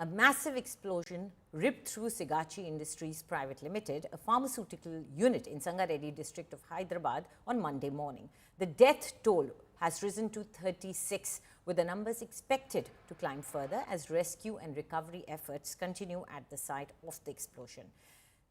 A massive explosion ripped through Sigachi Industries Private Limited, a pharmaceutical unit in Sangareddy district of Hyderabad on Monday morning. The death toll has risen to 36, with the numbers expected to climb further as rescue and recovery efforts continue at the site of the explosion.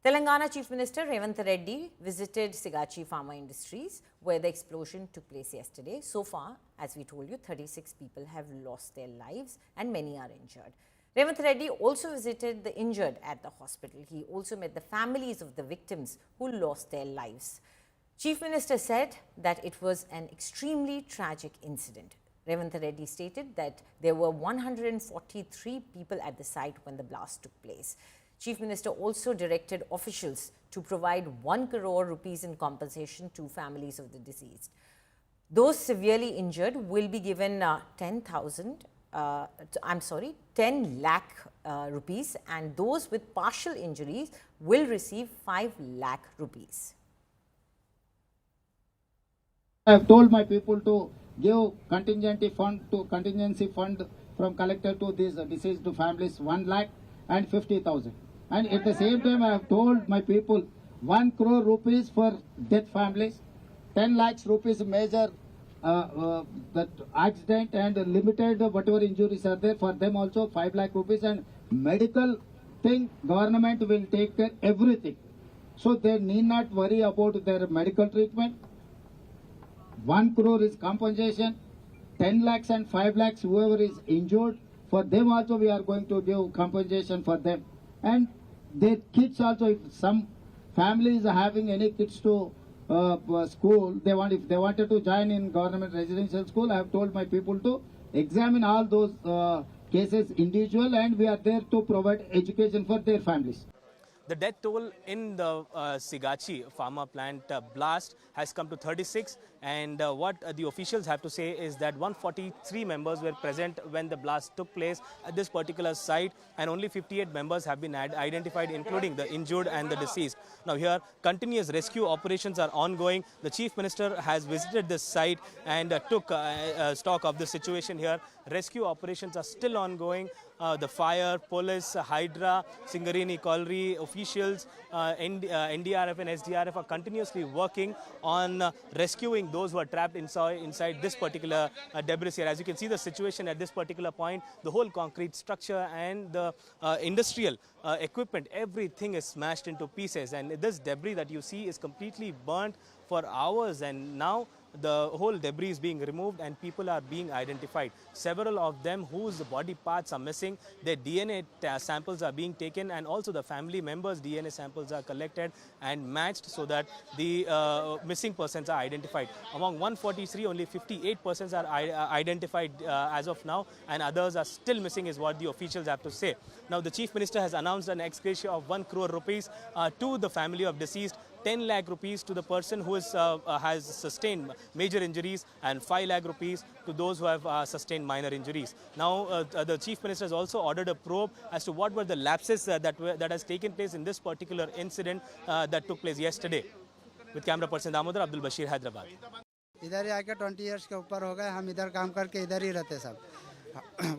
Telangana Chief Minister Revanth Reddy visited Sigachi Pharma Industries, where the explosion took place yesterday. So far, as we told you, 36 people have lost their lives and many are injured. Revanth Reddy also visited the injured at the hospital. He also met the families of the victims who lost their lives. Chief Minister said that it was an extremely tragic incident. Revanth Reddy stated that there were 143 people at the site when the blast took place. Chief Minister also directed officials to provide 1 crore rupees in compensation to families of the deceased. Those severely injured will be given 10 lakh rupees, and those with partial injuries will receive 5 lakh rupees. I have told my people to give contingency fund from collector to these deceased families 1 lakh and 50,000. And at the same time, I have told my people 1 crore rupees for death families, 10 lakhs rupees major that accident and limited whatever injuries are there, for them also 5 lakh rupees, and medical thing government will take care everything. So they need not worry about their medical treatment. 1 crore is compensation, 10 lakhs and 5 lakhs whoever is injured, for them also we are going to give compensation for them. And their kids also, if some families are having any kids to school, if they wanted to join in government residential school, I have told my people to examine all those cases individual, and we are there to provide education for their families. The death toll in the Sigachi pharma plant blast has come to 36, and what the officials have to say is that 143 members were present when the blast took place at this particular site, and only 58 members have been identified, including the injured and the deceased. Now here, continuous rescue operations are ongoing. The Chief Minister has visited this site and took stock of the situation here. Rescue operations are still ongoing. The fire, police, Hydra, Singareddy Colliery officials, NDRF and SDRF are continuously working on rescuing those who are trapped inside this particular debris here. As you can see the situation at this particular point, the whole concrete structure and the industrial equipment, everything is smashed into pieces, and this debris that you see is completely burnt for hours, and now the whole debris is being removed and people are being identified. Several of them whose body parts are missing, their DNA samples are being taken, and also the family members' DNA samples are collected and matched so that the missing persons are identified. Among 143, only 58 persons are identified as of now, and others are still missing is what the officials have to say. Now the Chief Minister has announced an ex gratia of 1 crore rupees to the family of deceased, 10 lakh rupees to the person who has sustained major injuries, and 5 lakh rupees to those who have sustained minor injuries. Now, the Chief Minister has also ordered a probe as to what were the lapses that has taken place in this particular incident that took place yesterday. With camera person Damodar, Abdul Bashir, Hyderabad. इधर ही आके 20 years के ऊपर हो गए, हम इधर काम करके इधर ही रहते सब।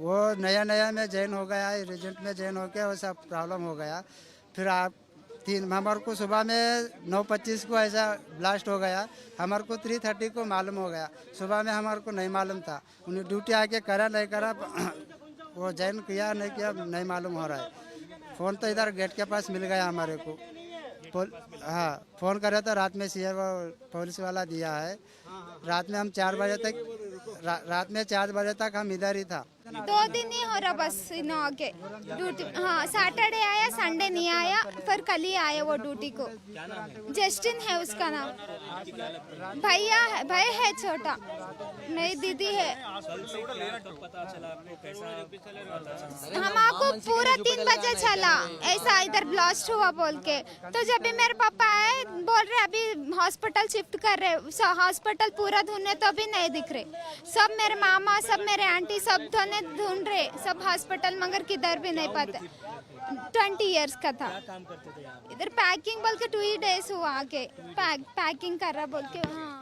वो नया में जॉइन हो गया, रिजेंट में जॉइन होके वो सब प्रॉब्लम हो गया। फिर आप हमारे को सुबह में 9:25 को ऐसा ब्लास्ट हो गया, हमारे को 3:30 को मालूम हो गया। सुबह में हमारे को नहीं मालूम था, उन्हें ड्यूटी आके करा नहीं करा, वो जॉइन किया नहीं किया नहीं मालूम हो रहा है। फ़ोन तो इधर गेट के पास मिल गया हमारे को, हाँ फ़ोन करे तो रात में सीए वो पुलिस वाला दिया है। रात में हम 4 बजे तक हम इधर ही था। 2 दिन ही हो रहा बस इन आके ड्यूटी। हाँ सैटरडे आया, संडे नहीं आया, फिर कल ही आया वो ड्यूटी को। जस्टिन है उसका नाम, भाई है छोटा, मेरी दीदी है। हमको पूरा 3 बजे चला ऐसा इधर ब्लास्ट हुआ बोल के, तो जब भी मेरे पापा आए बोल रहे अभी हॉस्पिटल शिफ्ट कर रहे, हॉस्पिटल पूरा ढूंढने तो भी नहीं दिख रहे। सब मेरे मामा, सब मेरे आंटी, सब ढूंढ रहे सब हॉस्पिटल, मगर किधर भी नहीं पाते। 20 इयर्स का था। इधर पैकिंग बोल के 2 ही डेज हुआ आके पैकिंग कर रहा बोल के। हाँ